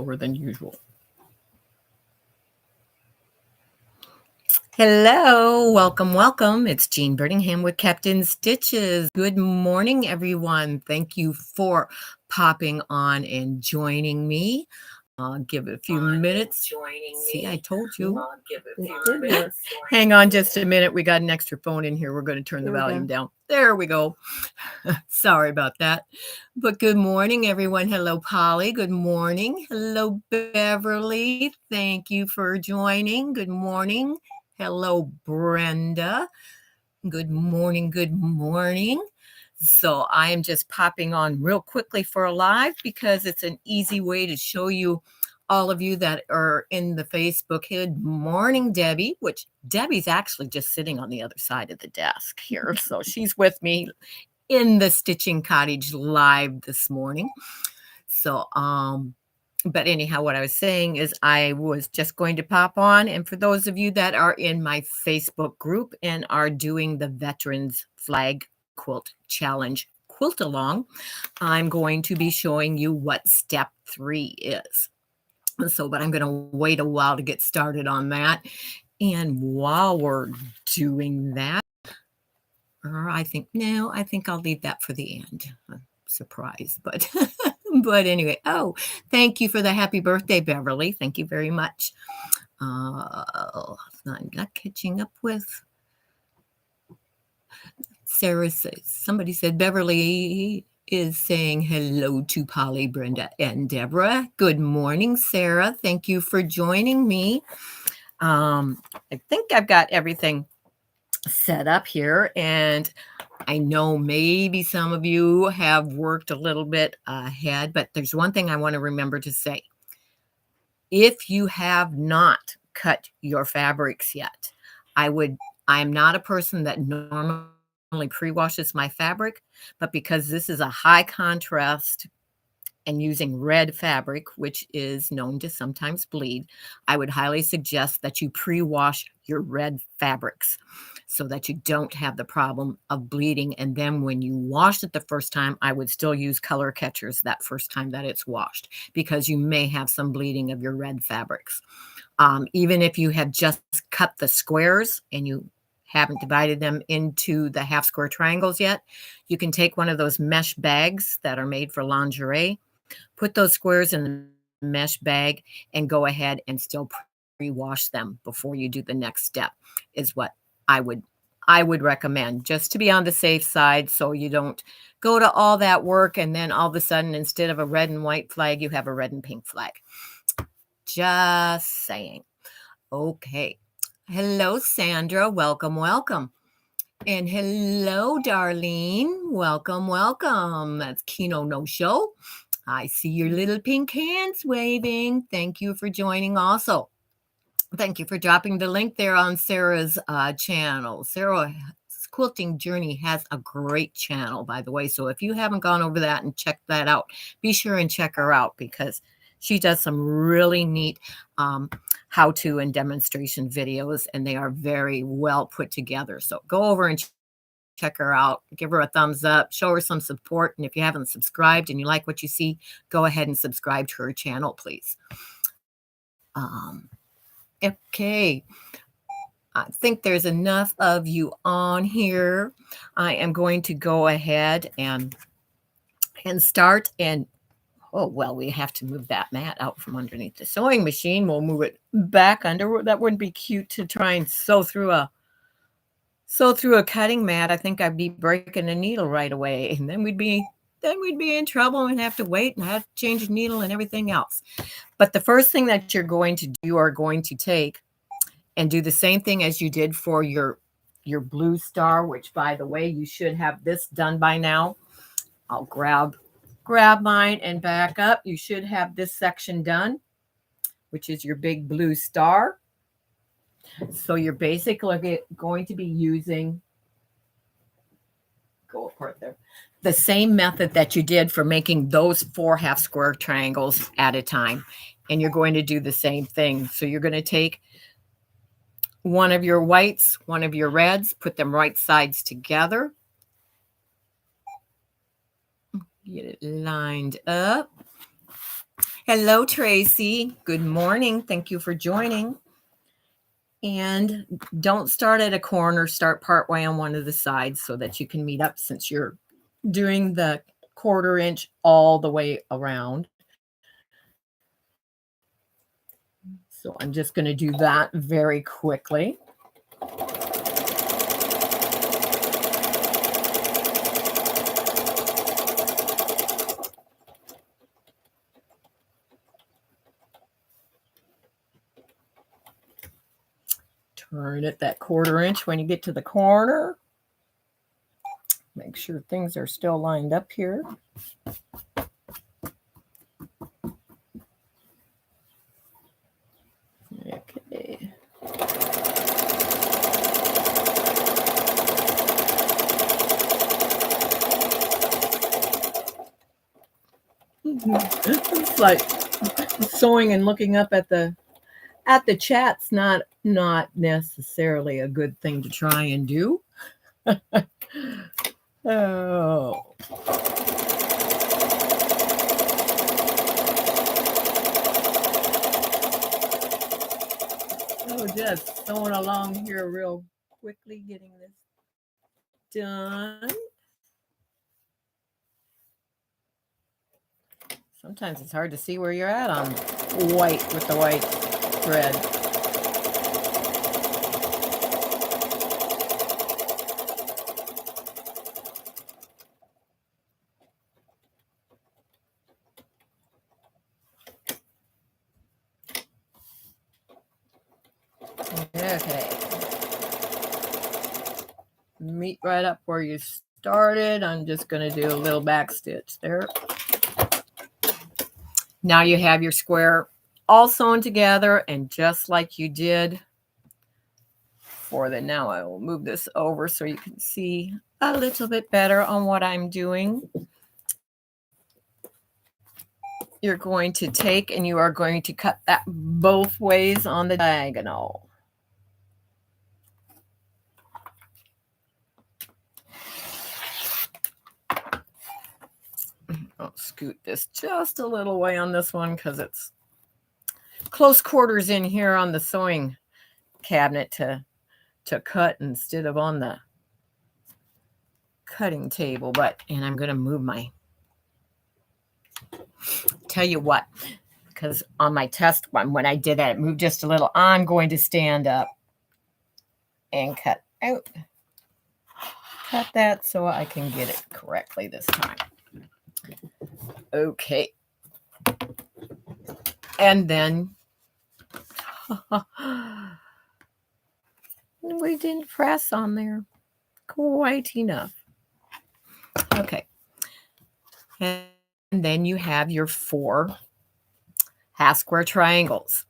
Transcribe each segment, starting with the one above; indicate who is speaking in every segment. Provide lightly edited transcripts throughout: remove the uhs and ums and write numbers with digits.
Speaker 1: slower than usual. Hello, welcome. It's Jean Birmingham with Captain Stitches. Good morning, everyone. Thank you for popping on and joining me. I'll give it a few minutes. See, I told you. Hang on just a minute. We got an extra phone in here. We're going to turn the volume down. There we go. Sorry about that. But good morning, everyone. Hello, Polly. Good morning. Hello, Beverly. Thank you for joining. Good morning. Hello, Brenda. Good morning. Good morning. So I am just popping on real quickly for a live because it's an easy way to show you, all of you that are in the Facebook. Good morning, Debbie, which Debbie's actually just sitting on the other side of the desk here. So she's with me in the Stitching Cottage live this morning. So, but anyhow, what I was saying is I was just going to pop on. And for those of you that are in my Facebook group and are doing the Veterans Flag Quilt Challenge quilt along, I'm going to be showing you what step 3 is. So, but I'm going to wait a while to get started on that. And while we're doing that, I think I'll leave that for the end. Surprise, but but anyway. Oh, thank you for the happy birthday, Beverly. Thank you very much. I'm not catching up with Sarah. Somebody said Beverly is saying hello to Polly, Brenda, and Deborah. Good morning, Sarah. Thank you for joining me. I think I've got everything set up here, and I know maybe some of you have worked a little bit ahead, but there's one thing I want to remember to say. If you have not cut your fabrics yet, I'm not a person that normally pre-washes my fabric, but because this is a high contrast and using red fabric, which is known to sometimes bleed, I would highly suggest that you pre-wash your red fabrics so that you don't have the problem of bleeding. And then when you wash it the first time, I would still use color catchers that first time that it's washed, because you may have some bleeding of your red fabrics. Even if you have just cut the squares and you haven't divided them into the half square triangles yet, you can take one of those mesh bags that are made for lingerie, put those squares in the mesh bag, and go ahead and still pre-wash them before you do the next step, is what I would recommend, just to be on the safe side, so you don't go to all that work and then all of a sudden, instead of a red and white flag, you have a red and pink flag. Just saying. Okay. Hello, Sandra. Welcome. And hello, Darlene. Welcome. That's Kino No Show. I see your little pink hands waving. Thank you for joining also. Thank you for dropping the link there on Sarah's channel. Sarah's Quilting Journey has a great channel, by the way. So if you haven't gone over that and checked that out, be sure and check her out, because she does some really neat how-to and demonstration videos, and they are very well put together. So go over and check her out, give her a thumbs up, show her some support. And if you haven't subscribed and you like what you see, go ahead and subscribe to her channel, please. Okay. I think there's enough of you on here. I am going to go ahead and start. And oh, well, we have to move that mat out from underneath the sewing machine. We'll move it back under. That wouldn't be cute to try and sew through a cutting mat. I think I'd be breaking a needle right away, and then we'd be in trouble and have to wait and have to change the needle and everything else. But the first thing that you are going to take and do the same thing as you did for your blue star, which, by the way, you should have this done by now. I'll grab mine and back up. You should have this section done, which is your big blue star. So you're basically going to be using, go apart there, the same method that you did for making those 4 half square triangles at a time. And you're going to do the same thing. So you're going to take one of your whites, one of your reds, put them right sides together. Get it lined up. Hello, Tracy. Good morning. Thank you for joining. And don't start at a corner, start partway on one of the sides so that you can meet up since you're doing the 1/4 inch all the way around. So I'm just going to do that very quickly. Turn it that 1/4 inch when you get to the corner. Make sure things are still lined up here. Okay. It's like sewing and looking up at the chat's not necessarily a good thing to try and do. Oh. So just sewing along here real quickly, getting this done. Sometimes it's hard to see where you're at on white with the white thread. Okay. Meet right up where you started. I'm just going to do a little back stitch there. Now you have your square all sewn together, and just like you did for the, now I will move this over so you can see a little bit better on what I'm doing. You're going to take and you are going to cut that both ways on the diagonal. I'll scoot this just a little way on this one because it's close quarters in here on the sewing cabinet to cut instead of on the cutting table. And I'm going to move my, tell you what, because on my test one, when I did that, it moved just a little. I'm going to stand up and cut out. Cut that so I can get it correctly this time. Okay. And then we didn't press on there quite enough. Okay. And then you have your 4 half square triangles.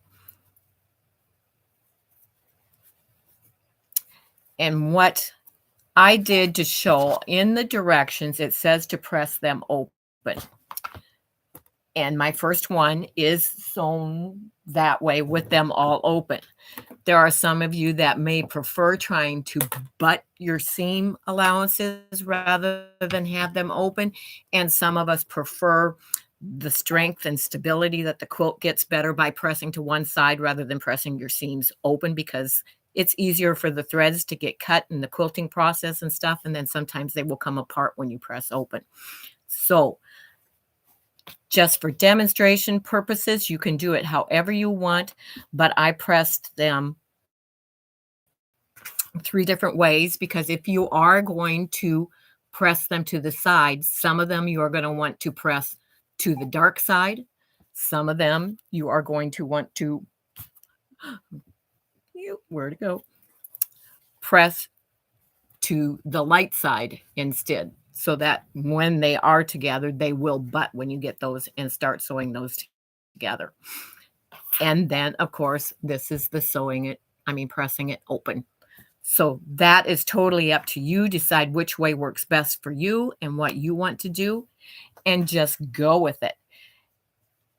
Speaker 1: And what I did to show in the directions, it says to press them open. And my first one is sewn that way with them all open. There are some of you that may prefer trying to butt your seam allowances rather than have them open. And some of us prefer the strength and stability that the quilt gets better by pressing to one side rather than pressing your seams open, because it's easier for the threads to get cut in the quilting process and stuff. And then sometimes they will come apart when you press open. So just for demonstration purposes, you can do it however you want, but I pressed them 3 different ways, because if you are going to press them to the side, some of them you are going to want to press to the dark side. Some of them you are going to want to, where to go, press to the light side instead, so that when they are together, they will butt when you get those and start sewing those together. And then, of course, this is the pressing it open. So that is totally up to you. Decide which way works best for you and what you want to do, and just go with it.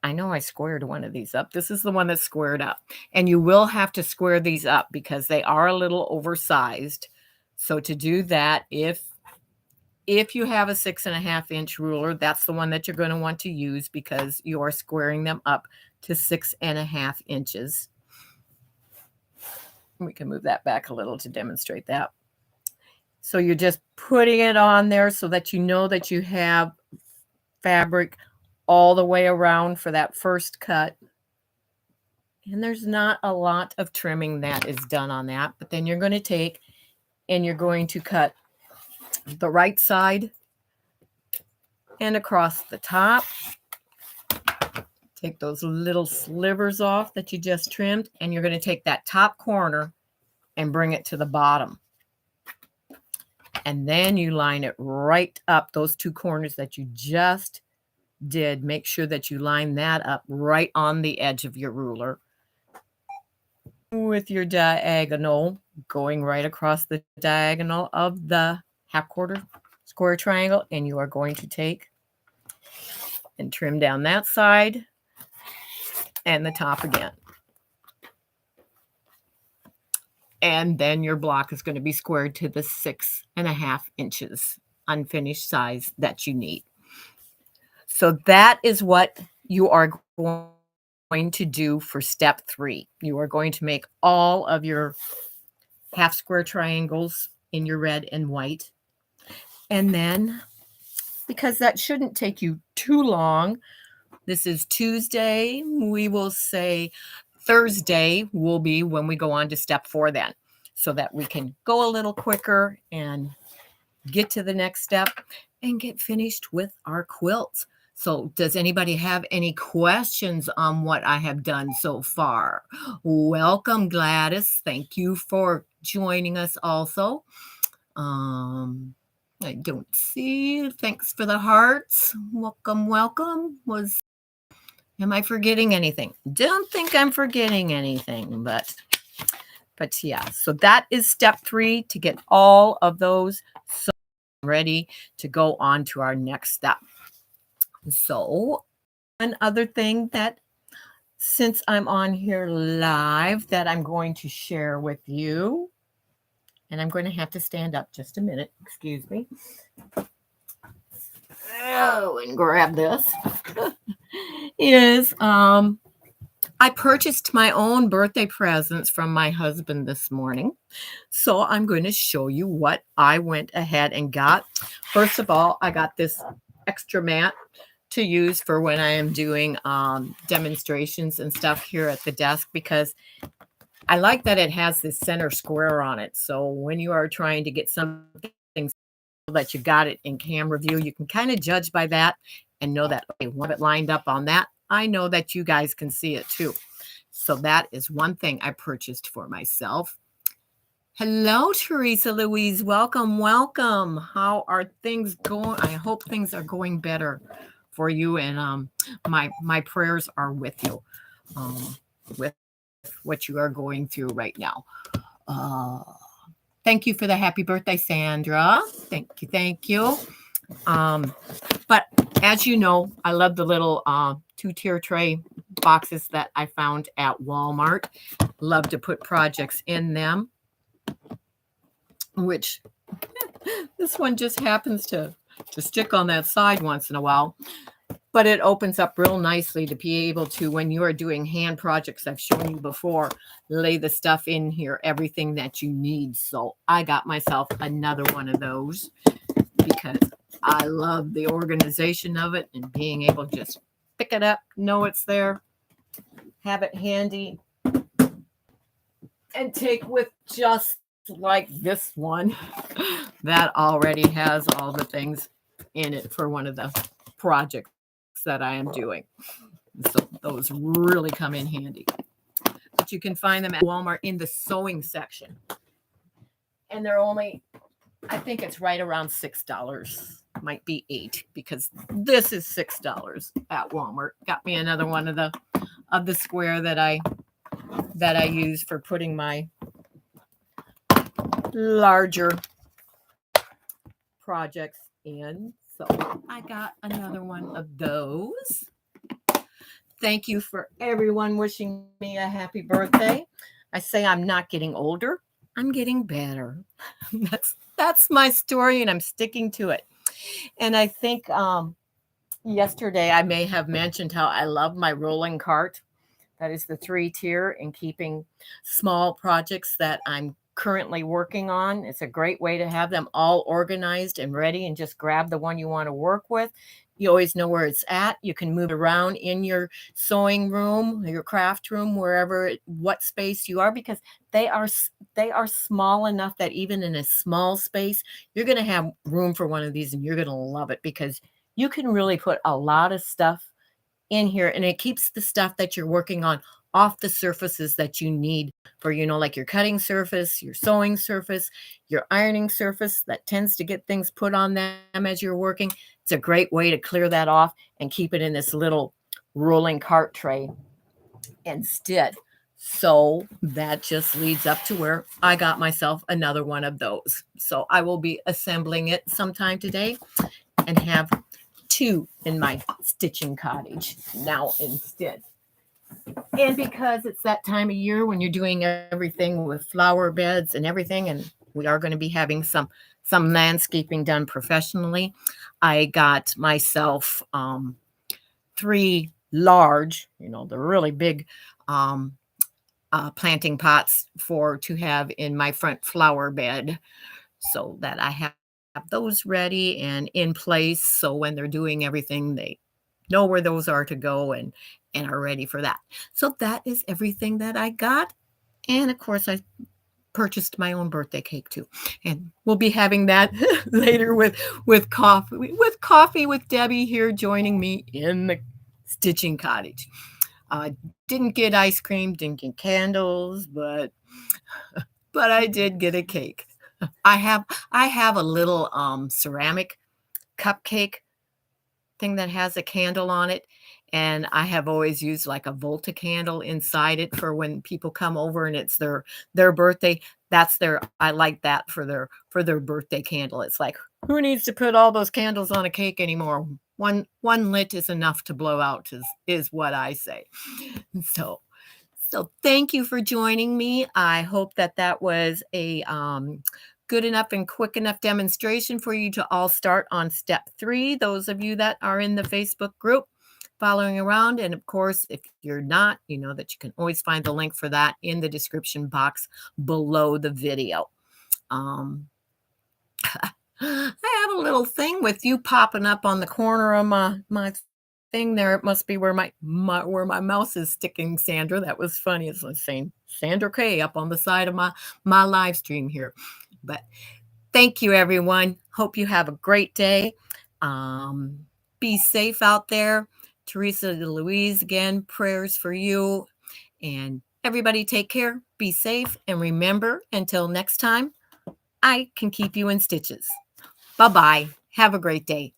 Speaker 1: I know I squared one of these up. This is the one that's squared up. And you will have to square these up because they are a little oversized. So to do that, if if you have a 6.5-inch ruler, that's the one that you're going to want to use because you're squaring them up to 6.5 inches. We can move that back a little to demonstrate that. So you're just putting it on there so that you know that you have fabric all the way around for that first cut. And there's not a lot of trimming that is done on that, but then you're going to take and you're going to cut the right side and across the top. Take those little slivers off that you just trimmed, and you're going to take that top corner and bring it to the bottom. And then you line it right up, those two corners that you just did. Make sure that you line that up right on the edge of your ruler with your diagonal going right across the diagonal of the half-quarter square triangle, and you are going to take and trim down that side and the top again. And then your block is going to be squared to the 6.5 inches unfinished size that you need. So that is what you are going to do for step 3. You are going to make all of your half square triangles in your red and white. And then, because that shouldn't take you too long, this is Tuesday, we will say Thursday will be when we go on to step 4 then, so that we can go a little quicker and get to the next step and get finished with our quilts. So does anybody have any questions on what I have done so far? Welcome, Gladys. Thank you for joining us also. I don't see. Thanks for the hearts. Welcome, welcome. Am I forgetting anything? Don't think I'm forgetting anything, but yeah. So that is step 3 to get all of those so ready to go on to our next step. So one other thing that, since I'm on here live, that I'm going to share with you, and I'm going to have to stand up just a minute, excuse me. Oh, and grab this, is I purchased my own birthday presents from my husband this morning. So I'm going to show you what I went ahead and got. First of all, I got this extra mat to use for when I am doing demonstrations and stuff here at the desk, because I like that it has this center square on it. So when you are trying to get something that you got it in camera view, you can kind of judge by that and know that, okay, one of it lined up on that. I know that you guys can see it too. So that is one thing I purchased for myself. Hello, Teresa Louise. Welcome, welcome. How are things going? I hope things are going better for you, and my prayers are with you with what you are going through right now. Thank you for the happy birthday, Sandra. Thank you. But as you know, I love the little 2-tier tray boxes that I found at Walmart. Love to put projects in them, which this one just happens to stick on that side once in a while. But it opens up real nicely to be able to, when you are doing hand projects, I've shown you before, lay the stuff in here, everything that you need. So I got myself another one of those because I love the organization of it and being able to just pick it up, know it's there, have it handy, and take with, just like this one that already has all the things in it for one of the projects that I am doing. So those really come in handy. But you can find them at Walmart in the sewing section. And they're only, I think it's right around $6. Might be $8, because this is $6 at Walmart. Got me another one of the square that I use for putting my larger projects in. So I got another one of those. Thank you for everyone wishing me a happy birthday. I say I'm not getting older. I'm getting better. That's my story, and I'm sticking to it. And I think yesterday I may have mentioned how I love my rolling cart. That is the 3 tier in keeping small projects that I'm currently working on. It's a great way to have them all organized and ready and just grab the one you want to work with. You always know where it's at. You can move around in your sewing room, your craft room, what space you are, because they are small enough that even in a small space, you're going to have room for one of these and you're going to love it because you can really put a lot of stuff in here and it keeps the stuff that you're working on off the surfaces that you need for, like your cutting surface, your sewing surface, your ironing surface that tends to get things put on them as you're working. It's a great way to clear that off and keep it in this little rolling cart tray instead. So that just leads up to where I got myself another one of those. So I will be assembling it sometime today and have 2 in my stitching cottage now instead. And because it's that time of year when you're doing everything with flower beds and everything, and we are going to be having some landscaping done professionally, I got myself 3 large, the really big planting pots to have in my front flower bed, so that I have those ready and in place. So when they're doing everything, they know where those are to go and are ready for that. So that is everything that I got. And of course, I purchased my own birthday cake too. And we'll be having that later with coffee with Debbie here joining me in the stitching cottage. Didn't get ice cream, didn't get candles, but I did get a cake. I have I have a little ceramic cupcake thing that has a candle on it, and I have always used like a Volta candle inside it for when people come over and it's their birthday. I like that for their birthday candle. It's like, who needs to put all those candles on a cake anymore? One lit is enough to blow out is what I say. So thank you for joining me. I hope that was a good enough and quick enough demonstration for you to all start on step 3. Those of you that are in the Facebook group following around. And of course, if you're not, you know that you can always find the link for that in the description box below the video. I have a little thing with you popping up on the corner of my thing there. It must be where where my mouse is sticking, Sandra. That was funny. It's like saying Sandra K up on the side of my live stream here. But thank you, everyone. Hope you have a great day. Be safe out there. Teresa Louise, again, prayers for you. And everybody take care, be safe, and remember, until next time, I can keep you in stitches. Bye-bye. Have a great day.